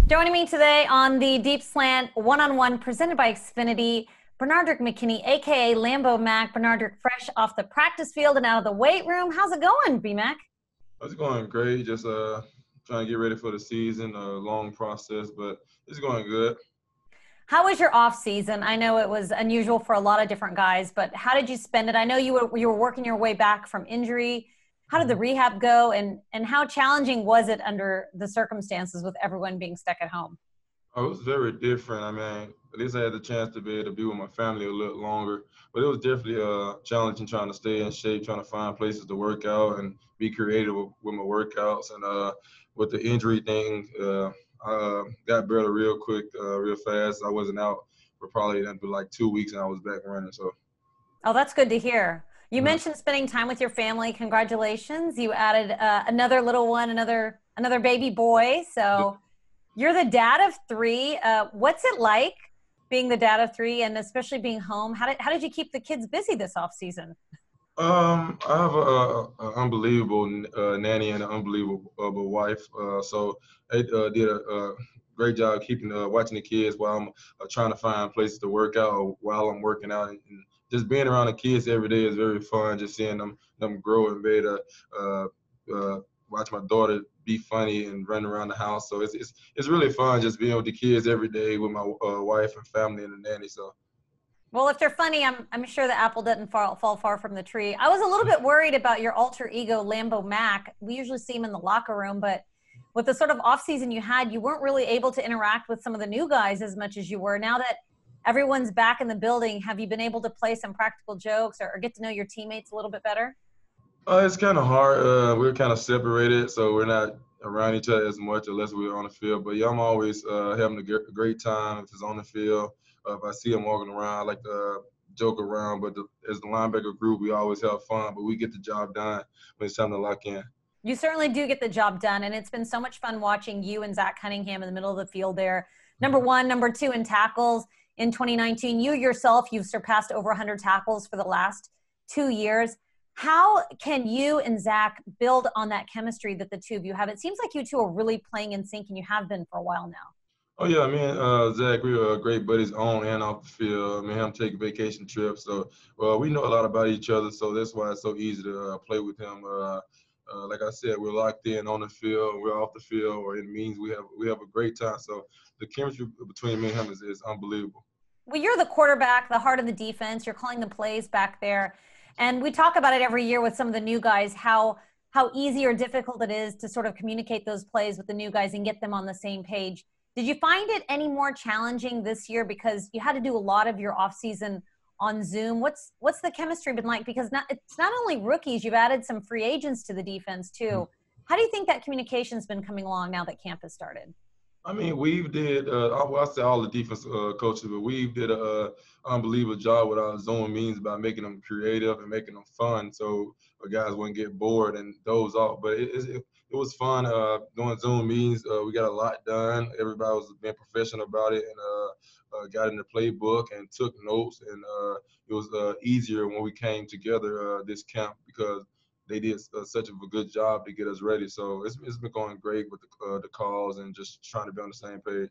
Joining me today on the Deep Slant one-on-one presented by Xfinity, Benardrick McKinney, a.k.a. Lambo Mac. Benardrick fresh off the practice field and out of the weight room. How's it going, B-Mac? It's going great. Just trying to get ready for the season. A long process, but it's going good. How was your off season? I know it was unusual for a lot of different guys, but how did you spend it? I know you were working your way back from injury. How did the rehab go, and how challenging was it under the circumstances with everyone being stuck at home? Oh, it was very different. I mean, at least I had the chance to be able to be with my family a little longer. But it was definitely challenging trying to stay in shape, trying to find places to work out and be creative with my workouts. And with the injury thing, I got better real quick, real fast. I wasn't out for probably like 2 weeks, and I was back running. So. Oh, that's good to hear. You Mhm. mentioned spending time with your family. Congratulations. You added another little one, another baby boy. So you're the dad of three. What's it like being the dad of three, and especially being home? How did you keep the kids busy this off season? I have a unbelievable nanny and an unbelievable wife. So they did a great job keeping watching the kids while I'm trying to find places to work out or while I'm working out. And just being around the kids every day is very fun. Just seeing them grow and be able to watch my daughter be funny and run around the house. So it's really fun just being with the kids every day with my wife and family and the nanny. So. Well, if they're funny, I'm sure the apple doesn't fall far from the tree. I was a little bit worried about your alter ego, Lambo Mac. We usually see him in the locker room, but with the sort of off season you had, you weren't really able to interact with some of the new guys as much as you were. Now that everyone's back in the building, have you been able to play some practical jokes or get to know your teammates a little bit better? It's kind of hard. We're kind of separated, so we're not around each other as much unless we're on the field. But yeah, I'm always having a great time if it's on the field. If I see them walking around, I like to joke around. But as the linebacker group, we always have fun, but we get the job done when it's time to lock in. You certainly do get the job done, and it's been so much fun watching you and Zach Cunningham in the middle of the field there. Number one, number two in tackles in 2019. You yourself, you've surpassed over 100 tackles for the last 2 years. How can you and Zach build on that chemistry that the two of you have? It seems like you two are really playing in sync, and you have been for a while now. Oh yeah, me and Zach, we are great buddies on and off the field. Me and him take vacation trips, so we know a lot about each other. So that's why it's so easy to play with him. Like I said, we're locked in on the field, we're off the field, or it means we have a great time. So the chemistry between me and him is unbelievable. Well, you're the quarterback, the heart of the defense. You're calling the plays back there. And we talk about it every year with some of the new guys, how easy or difficult it is to sort of communicate those plays with the new guys and get them on the same page. Did you find it any more challenging this year because you had to do a lot of your offseason on Zoom? What's the chemistry been like? Because it's not only rookies, you've added some free agents to the defense too. How do you think that communication's been coming along now that camp has started? I mean, Weave did. I say all the defense coaches, but Weave did a unbelievable job with our zone means by making them creative and making them fun, so guys wouldn't get bored and doze off. But it was fun doing Zoom meetings. We got a lot done. Everybody was being professional about it and got in the playbook and took notes. And it was easier when we came together this camp because they did such a good job to get us ready. So it's been going great with the calls and just trying to be on the same page.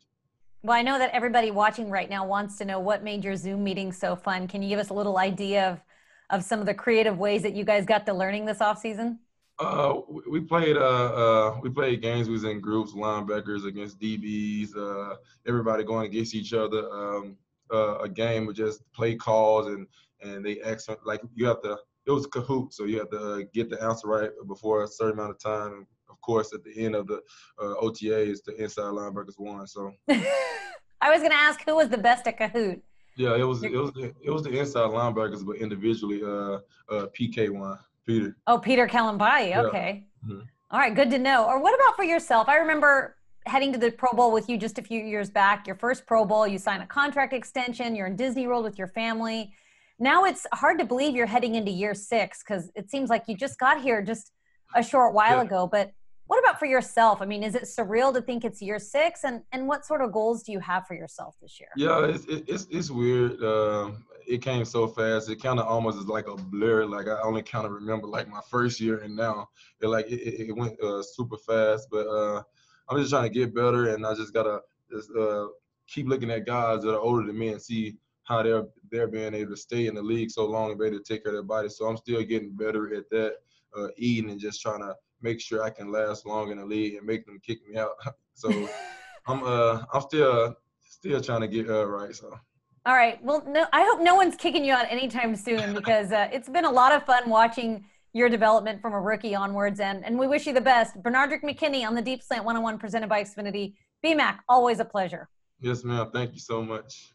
Well, I know that everybody watching right now wants to know what made your Zoom meeting so fun. Can you give us a little idea of some of the creative ways that you guys got to learning this off season? We played games. We was in groups, linebackers against DBs, everybody going against each other. A game with just play calls and they asked like you have to. It was Kahoot, so you have to get the answer right before a certain amount of time. And of course, at the end of the OTAs, the inside linebackers won. So I was going to ask who was the best at Kahoot. yeah, it was the inside linebackers, but individually, PK won. Peter. Oh, Peter Kalambai. Yeah. Okay. Mhm. All right. Good to know. Or what about for yourself? I remember heading to the Pro Bowl with you just a few years back. Your first Pro Bowl, you sign a contract extension. You're in Disney World with your family. Now it's hard to believe you're heading into year 6 because it seems like you just got here just a short while Yeah. ago. But what about for yourself? I mean, is it surreal to think it's year 6? And what sort of goals do you have for yourself this year? Yeah, it's weird. It came so fast. It kind of almost is like a blur. Like I only kind of remember like my first year, and now it went super fast. But I'm just trying to get better, and I just gotta just keep looking at guys that are older than me and see how they're being able to stay in the league so long and be able to take care of their body. So I'm still getting better at that, eating and just trying to make sure I can last long in the league and make them kick me out. So I'm still trying to get right. So. All right. Well, no, I hope no one's kicking you out anytime soon because it's been a lot of fun watching your development from a rookie onwards, and we wish you the best. Benardrick McKinney on the Deep Slant 101 presented by Xfinity. BMAC, always a pleasure. Yes, ma'am. Thank you so much.